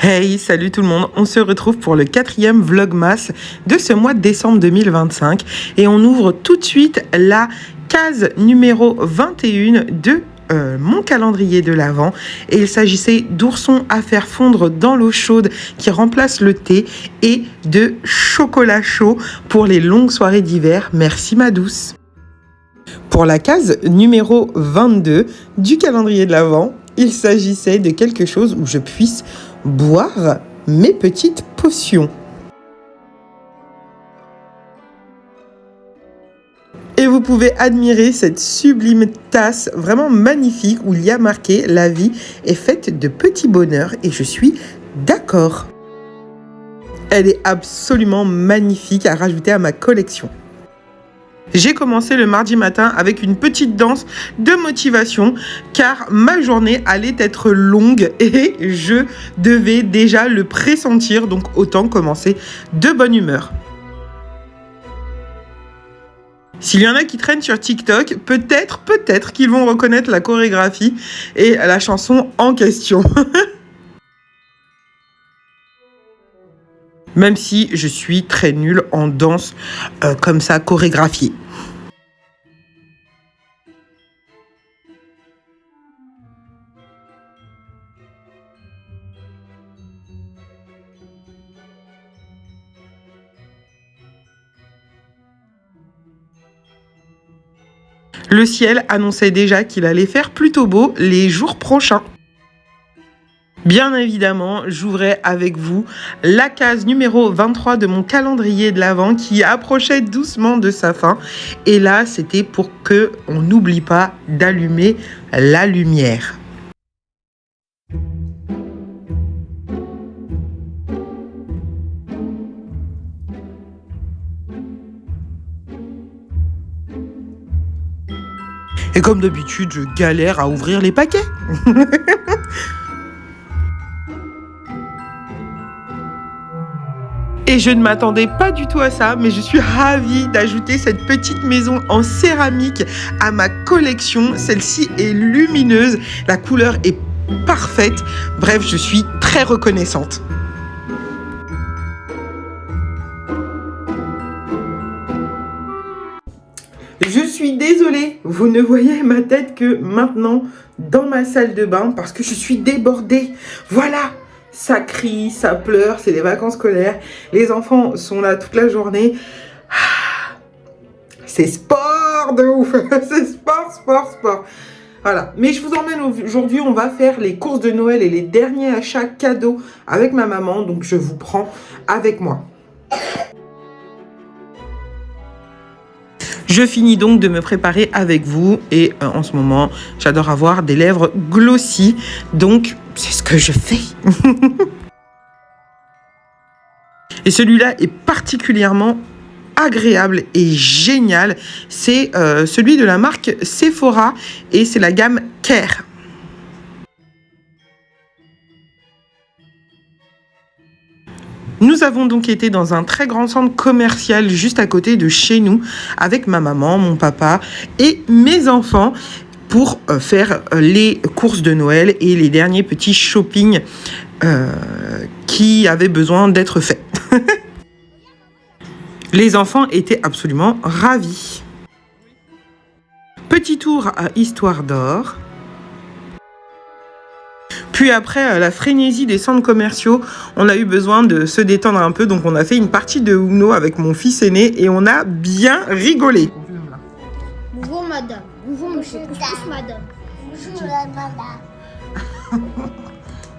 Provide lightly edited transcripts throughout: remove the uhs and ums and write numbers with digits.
Hey, salut tout le monde, on se retrouve pour le 4e Vlogmas de ce mois de décembre 2025 et on ouvre tout de suite la case numéro 21 de mon calendrier de l'Avent et il s'agissait d'oursons à faire fondre dans l'eau chaude qui remplace le thé et de chocolat chaud pour les longues soirées d'hiver. Merci ma douce. Pour la case numéro 22 du calendrier de l'Avent, il s'agissait de quelque chose où je puisse boire mes petites potions. Et vous pouvez admirer cette sublime tasse vraiment magnifique où il y a marqué « La vie est faite de petits bonheurs » et je suis d'accord. Elle est absolument magnifique à rajouter à ma collection. J'ai commencé le mardi matin avec une petite danse de motivation car ma journée allait être longue et je devais déjà le pressentir, donc autant commencer de bonne humeur. S'il y en a qui traînent sur TikTok, peut-être qu'ils vont reconnaître la chorégraphie et la chanson en question. Même si je suis très nulle en danse comme ça chorégraphiée. Le ciel annonçait déjà qu'il allait faire plutôt beau les jours prochains. Bien évidemment, j'ouvrais avec vous la case numéro 23 de mon calendrier de l'Avent qui approchait doucement de sa fin. Et là, c'était pour que on n'oublie pas d'allumer la lumière. Et comme d'habitude, je galère à ouvrir les paquets. Et je ne m'attendais pas du tout à ça, mais je suis ravie d'ajouter cette petite maison en céramique à ma collection. Celle-ci est lumineuse, la couleur est parfaite. Bref, je suis très reconnaissante. Je suis désolée, vous ne voyez ma tête que maintenant dans ma salle de bain parce que je suis débordée. Voilà! Ça crie, ça pleure, c'est les vacances scolaires. Les enfants sont là toute la journée. C'est sport de ouf. C'est sport. Voilà. Mais je vous emmène aujourd'hui, on va faire les courses de Noël et les derniers achats cadeaux avec ma maman. Donc je vous prends avec moi. Je finis donc de me préparer avec vous et en ce moment, j'adore avoir des lèvres glossy. Donc, c'est ce que je fais. Et celui-là est particulièrement agréable et génial. C'est celui de la marque Sephora et c'est la gamme Care. Nous avons donc été dans un très grand centre commercial juste à côté de chez nous avec ma maman, mon papa et mes enfants pour faire les courses de Noël et les derniers petits shopping qui avaient besoin d'être faits. Les enfants étaient absolument ravis. Petit tour à Histoire d'Or. Puis après la frénésie des centres commerciaux, on a eu besoin de se détendre un peu. Donc on a fait une partie de Uno avec mon fils aîné et on a bien rigolé. Bonjour madame. Bonjour monsieur. Bonjour madame. Bonjour madame.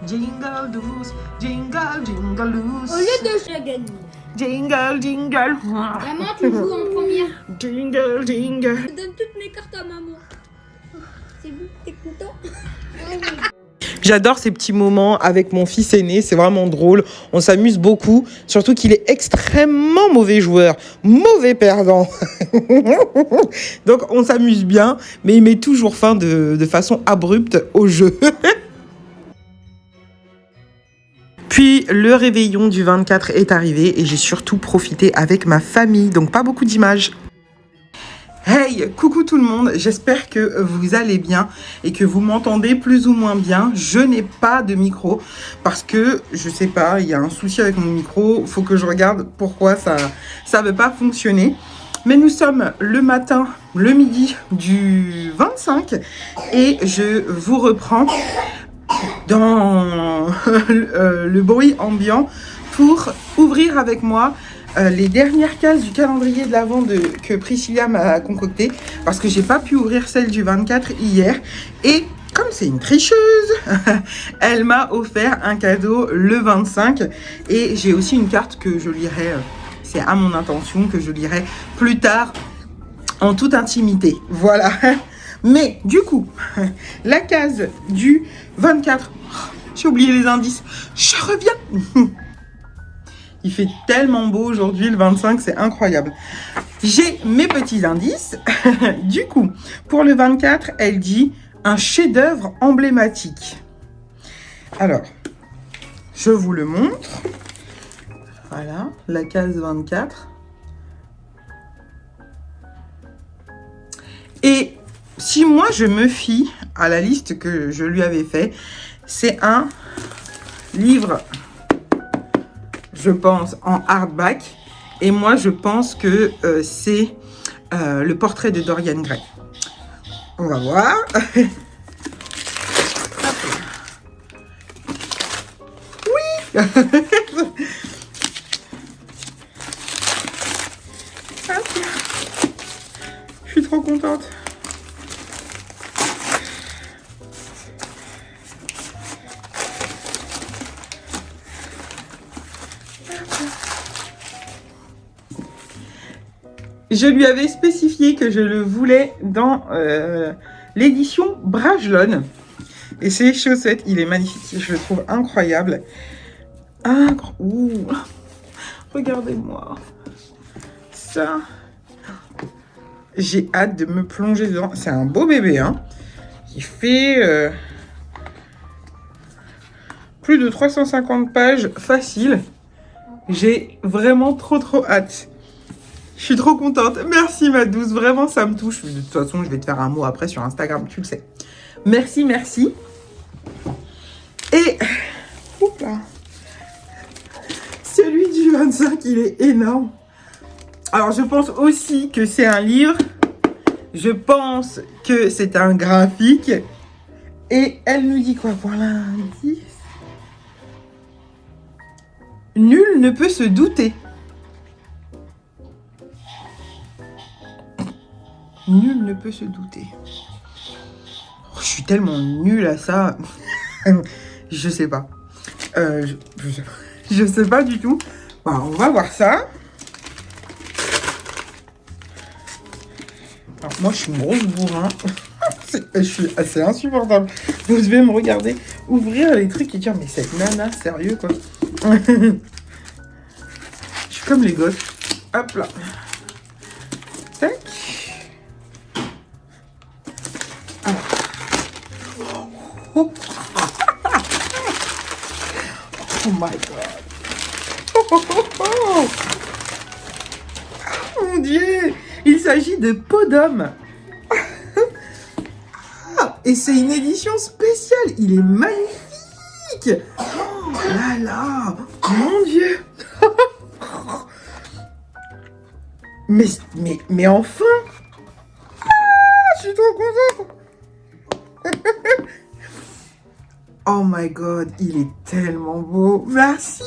Jingle douce, jingle loose. Au lieu de se gagner. Jingle. Vraiment, tu joues en première. Jingle. Je donne toutes mes cartes à maman. C'est bon, t'es content? J'adore ces petits moments avec mon fils aîné, c'est vraiment drôle. On s'amuse beaucoup, surtout qu'il est extrêmement mauvais joueur, mauvais perdant. Donc on s'amuse bien, mais il met toujours fin de façon abrupte au jeu. Puis le réveillon du 24 est arrivé et j'ai surtout profité avec ma famille, donc pas beaucoup d'images. Hey, coucou tout le monde, j'espère que vous allez bien et que vous m'entendez plus ou moins bien. Je n'ai pas de micro parce que, je sais pas, il y a un souci avec mon micro, faut que je regarde pourquoi ça veut pas fonctionner. Mais nous sommes le matin, le midi du 25 et je vous reprends dans le bruit ambiant pour ouvrir avec moi les dernières cases du calendrier de l'Avent que Priscilla m'a concocté parce que j'ai pas pu ouvrir celle du 24 hier et comme c'est une tricheuse, elle m'a offert un cadeau le 25 et j'ai aussi une carte que je lirai, c'est à mon intention, que je lirai plus tard en toute intimité. Voilà. Mais du coup, la case du 24, j'ai oublié les indices, je reviens. Il fait tellement beau aujourd'hui, le 25, c'est incroyable. J'ai mes petits indices. Du coup, pour le 24, elle dit un chef-d'œuvre emblématique. Alors, je vous le montre. Voilà, la case 24. Et si moi, je me fie à la liste que je lui avais fait, c'est un livre, je pense, en hardback. Et moi, je pense que c'est le portrait de Dorian Gray. On va voir. Oui. Je suis trop contente. Je lui avais spécifié que je le voulais dans l'édition Brajlon. Et ces chaussettes, il est magnifique. Je le trouve incroyable. Ouh. Regardez-moi. Ça. J'ai hâte de me plonger dedans. C'est un beau bébé, hein. Il fait plus de 350 pages facile. J'ai vraiment trop hâte. Je suis trop contente. Merci ma douce. Vraiment, ça me touche. De toute façon, je vais te faire un mot après sur Instagram. Tu le sais. Merci. Et... Oups là. Celui du 25, il est énorme. Alors, je pense aussi que c'est un livre. Je pense que c'est un graphique. Et elle nous dit quoi pour l'indice? Nul ne peut se douter. Nul ne peut se douter. Oh, je suis tellement nulle à ça. Je sais pas. Je sais pas du tout. Bon, on va voir ça. Alors, moi, je suis une grosse bourrin. Je suis assez insupportable. Vous devez me regarder ouvrir les trucs et dire, mais cette nana, sérieux, quoi. Je suis comme les gosses. Hop là. Tac. Oh my god. Oh mon dieu. Il s'agit de Peau d'homme. Et c'est une édition spéciale. Il est magnifique. Oh là là. Mon dieu. mais enfin. Je suis trop contente. Oh my god, il est tellement beau. Merci.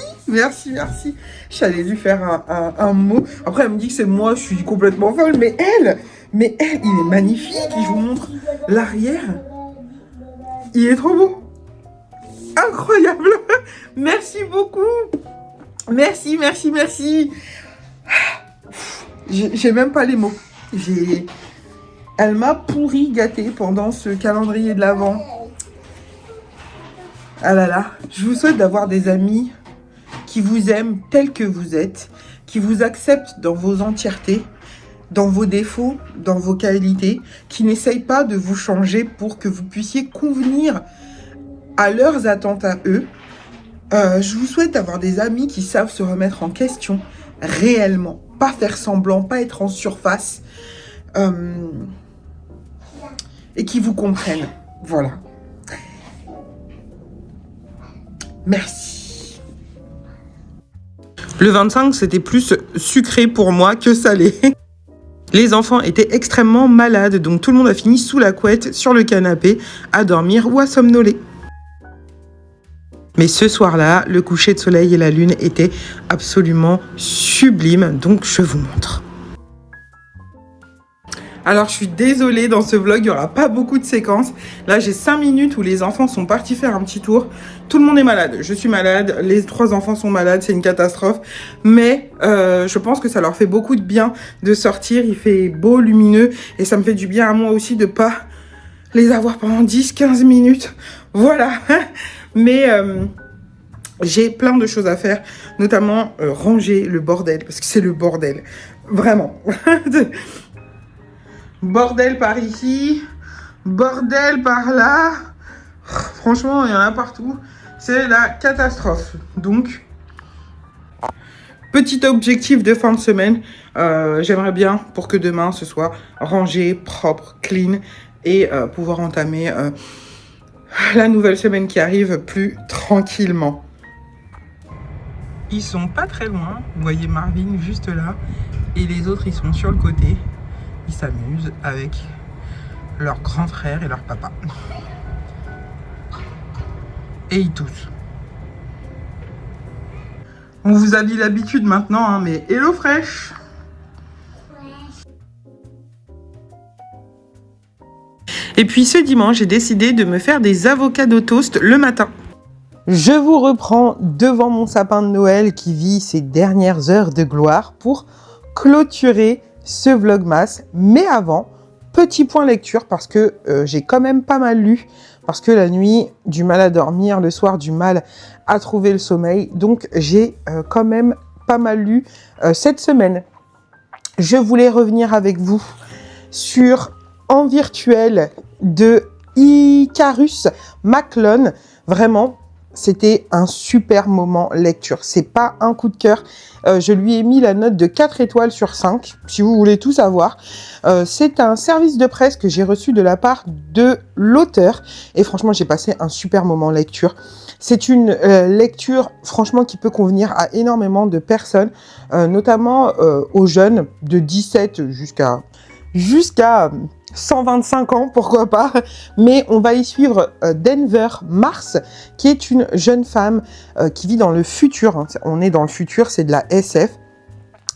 J'allais lui faire un mot. Après, elle me dit que c'est moi, je suis complètement folle. Mais elle, il est magnifique. Je vous montre l'arrière. Il est trop beau. Incroyable. Merci beaucoup. Merci. J'ai même pas les mots. Elle m'a pourri gâté pendant ce calendrier de l'Avent. Ah là là, je vous souhaite d'avoir des amis qui vous aiment tels que vous êtes, qui vous acceptent dans vos entièretés, dans vos défauts, dans vos qualités, qui n'essayent pas de vous changer pour que vous puissiez convenir à leurs attentes à eux. Je vous souhaite d'avoir des amis qui savent se remettre en question réellement, pas faire semblant, pas être en surface. et qui vous comprennent. Voilà. Merci. Le 25, c'était plus sucré pour moi que salé. Les enfants étaient extrêmement malades, donc tout le monde a fini sous la couette, sur le canapé, à dormir ou à somnoler. Mais ce soir-là, le coucher de soleil et la lune étaient absolument sublimes, donc je vous montre. Alors, je suis désolée, dans ce vlog, il n'y aura pas beaucoup de séquences. Là, j'ai 5 minutes où les enfants sont partis faire un petit tour. Tout le monde est malade. Je suis malade. Les 3 enfants sont malades. C'est une catastrophe. Mais je pense que ça leur fait beaucoup de bien de sortir. Il fait beau, lumineux. Et ça me fait du bien à moi aussi de pas les avoir pendant 10-15 minutes. Voilà. Mais j'ai plein de choses à faire. Notamment ranger le bordel. Parce que c'est le bordel. Vraiment. Bordel par ici, bordel par là. Franchement, il y en a partout. C'est la catastrophe. Donc, petit objectif de fin de semaine. J'aimerais bien pour que demain, ce soit rangé, propre, clean et pouvoir entamer la nouvelle semaine qui arrive plus tranquillement. Ils sont pas très loin. Vous voyez Marvin juste là. Et les autres, ils sont sur le côté. Ils s'amusent avec leur grand frère et leur papa. Et ils toussent. On vous a dit l'habitude maintenant, hein, mais hello fraîche. Et puis ce dimanche, j'ai décidé de me faire des avocados toast le matin. Je vous reprends devant mon sapin de Noël qui vit ses dernières heures de gloire pour clôturer ce vlogmas. Mais avant, petit point lecture parce que j'ai quand même pas mal lu. Parce que la nuit, du mal à dormir, le soir, du mal à trouver le sommeil. Donc, j'ai quand même pas mal lu cette semaine. Je voulais revenir avec vous sur En virtuel de Icarus Maclone. Vraiment, c'était un super moment lecture. C'est pas un coup de cœur. Je lui ai mis la note de 4 étoiles sur 5, si vous voulez tout savoir. C'est un service de presse que j'ai reçu de la part de l'auteur. Et franchement, j'ai passé un super moment lecture. C'est une lecture, franchement, qui peut convenir à énormément de personnes, notamment aux jeunes de 17 jusqu'à 125 ans, pourquoi pas. Mais on va y suivre Denver Mars, qui est une jeune femme qui vit dans le futur. Hein. On est dans le futur, c'est de la SF,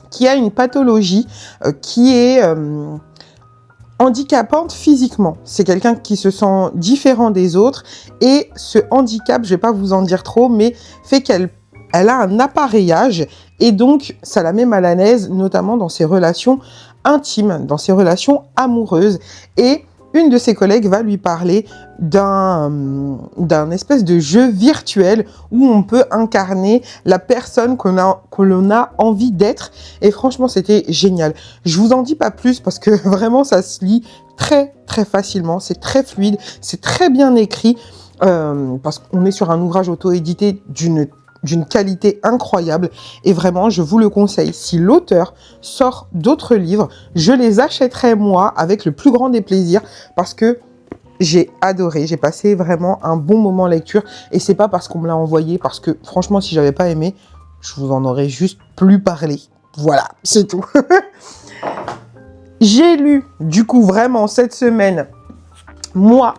qui a une pathologie qui est handicapante physiquement. C'est quelqu'un qui se sent différent des autres et ce handicap, je vais pas vous en dire trop, mais fait qu'elle a un appareillage et donc ça la met mal à l'aise, notamment dans ses relations intime, dans ses relations amoureuses. Et une de ses collègues va lui parler d'un espèce de jeu virtuel où on peut incarner la personne que l'on a envie d'être. Et franchement, c'était génial. Je vous en dis pas plus parce que vraiment, ça se lit très, très facilement. C'est très fluide, c'est très bien écrit parce qu'on est sur un ouvrage auto-édité d'une qualité incroyable et vraiment je vous le conseille. Si l'auteur sort d'autres livres, je les achèterai moi avec le plus grand des plaisirs parce que j'ai adoré, j'ai passé vraiment un bon moment lecture et c'est pas parce qu'on me l'a envoyé, parce que franchement si j'avais pas aimé, je vous en aurais juste plus parlé. Voilà, c'est tout. J'ai lu du coup vraiment cette semaine, moi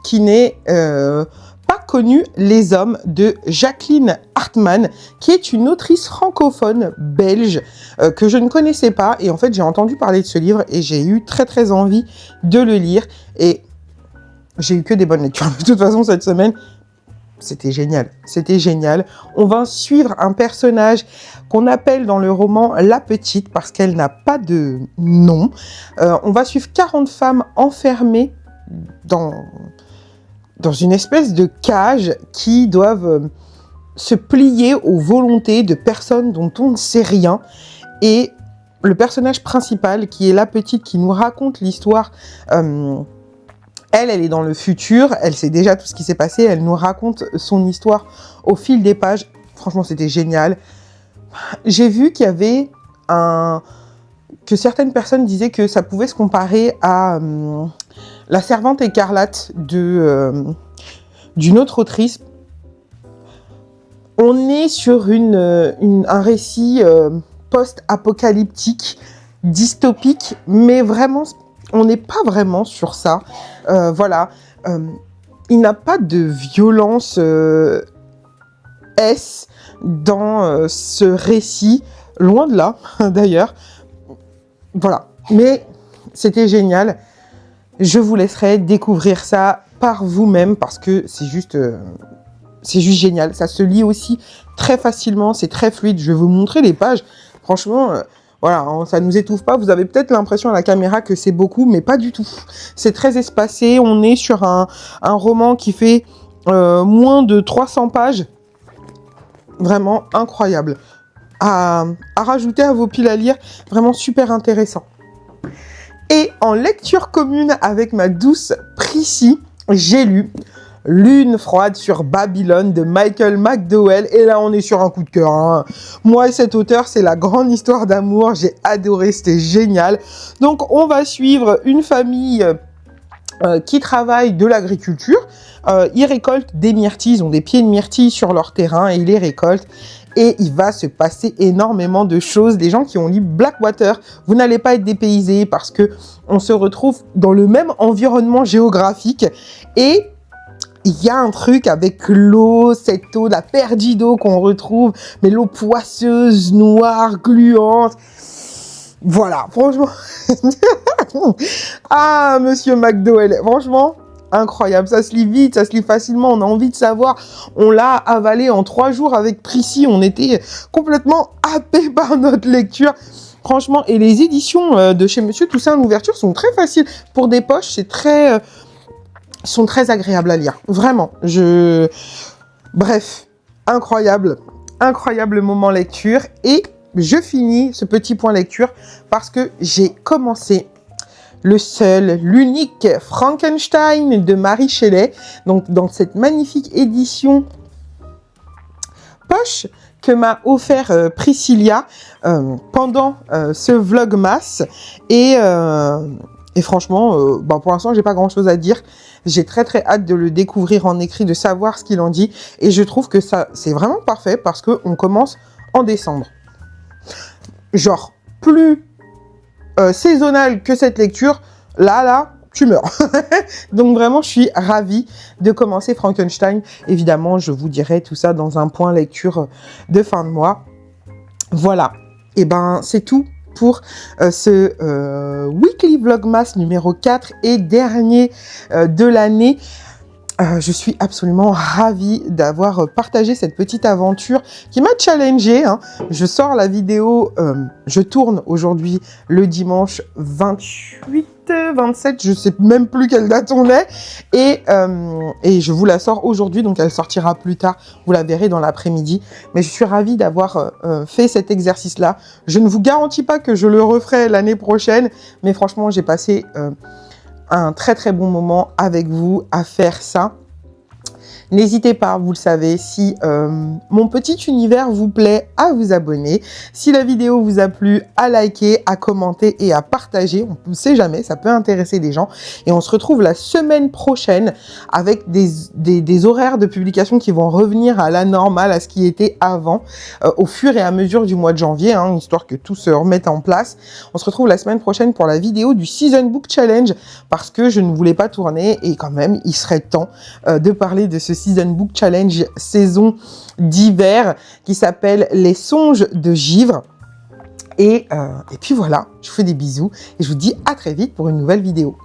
qui n'ai pas connu Les Hommes de Jacqueline Hartmann, qui est une autrice francophone belge que je ne connaissais pas. Et en fait, j'ai entendu parler de ce livre et j'ai eu très très envie de le lire. Et j'ai eu que des bonnes lectures. De toute façon, cette semaine, c'était génial. C'était génial. On va suivre un personnage qu'on appelle dans le roman La Petite parce qu'elle n'a pas de nom. On va suivre 40 femmes enfermées dans une espèce de cage qui doivent se plier aux volontés de personnes dont on ne sait rien. Et le personnage principal, qui est la petite, qui nous raconte l'histoire, elle est dans le futur, elle sait déjà tout ce qui s'est passé, elle nous raconte son histoire au fil des pages. Franchement, c'était génial. J'ai vu qu'il y avait que certaines personnes disaient que ça pouvait se comparer à La Servante écarlate d'une autre autrice. On est sur un récit post-apocalyptique, dystopique, mais vraiment, on n'est pas vraiment sur ça. Voilà. Il n'a pas de violence dans ce récit, loin de là, d'ailleurs. Voilà. Mais c'était génial. Je vous laisserai découvrir ça par vous-même parce que c'est juste génial. Ça se lit aussi très facilement, c'est très fluide. Je vais vous montrer les pages. Franchement, voilà, ça ne nous étouffe pas. Vous avez peut-être l'impression à la caméra que c'est beaucoup, mais pas du tout. C'est très espacé. On est sur un roman qui fait moins de 300 pages. Vraiment incroyable. À rajouter à vos piles à lire. Vraiment super intéressant. Et en lecture commune avec ma douce Prissy, j'ai lu Lune froide sur Babylone de Michael McDowell. Et là, on est sur un coup de cœur. Hein. Moi et cet auteur, c'est la grande histoire d'amour. J'ai adoré, c'était génial. Donc, on va suivre une famille qui travaille de l'agriculture. Ils récoltent des myrtilles. Ils ont des pieds de myrtilles sur leur terrain et ils les récoltent. Et il va se passer énormément de choses. Des gens qui ont lu Blackwater, vous n'allez pas être dépaysés parce que on se retrouve dans le même environnement géographique. Et il y a un truc avec l'eau, cette eau, la perdue d'eau qu'on retrouve, mais l'eau poisseuse, noire, gluante. Voilà, franchement. Ah, monsieur McDowell, franchement, incroyable. Ça se lit vite, ça se lit facilement, on a envie de savoir. On l'a avalé en 3 jours avec Prissy, on était complètement happés par notre lecture. Franchement, et les éditions de chez Monsieur Toussaint Louverture sont très faciles. Pour des poches, c'est très... sont très agréables à lire. Vraiment. Bref, incroyable. Incroyable moment lecture. Et je finis ce petit point lecture parce que j'ai commencé le seul, l'unique Frankenstein de Mary Shelley. Donc, dans cette magnifique édition poche que m'a offert Priscilla pendant ce Vlogmas. Et franchement, pour l'instant, j'ai pas grand-chose à dire. J'ai très très hâte de le découvrir en écrit, de savoir ce qu'il en dit. Et je trouve que ça, c'est vraiment parfait parce qu'on commence en décembre. Genre, plus saisonnal que cette lecture, là, tu meurs. Donc vraiment, je suis ravie de commencer Frankenstein. Évidemment, je vous dirai tout ça dans un point lecture de fin de mois. Voilà. Et ben, c'est tout pour ce Weekly Vlogmas numéro 4 et dernier de l'année. Je suis absolument ravie d'avoir partagé cette petite aventure qui m'a challengée. Hein. Je sors la vidéo, je tourne aujourd'hui le dimanche 28, 27, je sais même plus quelle date on est. Et je vous la sors aujourd'hui, donc elle sortira plus tard. Vous la verrez dans l'après-midi. Mais je suis ravie d'avoir fait cet exercice-là. Je ne vous garantis pas que je le referai l'année prochaine, mais franchement, j'ai passé... un très très bon moment avec vous à faire ça. N'hésitez pas, vous le savez, si mon petit univers vous plaît, à vous abonner. Si la vidéo vous a plu, à liker, à commenter et à partager. On ne sait jamais, ça peut intéresser des gens. Et on se retrouve la semaine prochaine avec des horaires de publication qui vont revenir à la normale, à ce qui était avant, au fur et à mesure du mois de janvier, hein, histoire que tout se remette en place. On se retrouve la semaine prochaine pour la vidéo du Season Book Challenge, parce que je ne voulais pas tourner et quand même, il serait temps de parler de ce Season Book Challenge saison d'hiver qui s'appelle Les Songes de Givre. Et puis voilà, je vous fais des bisous et je vous dis à très vite pour une nouvelle vidéo.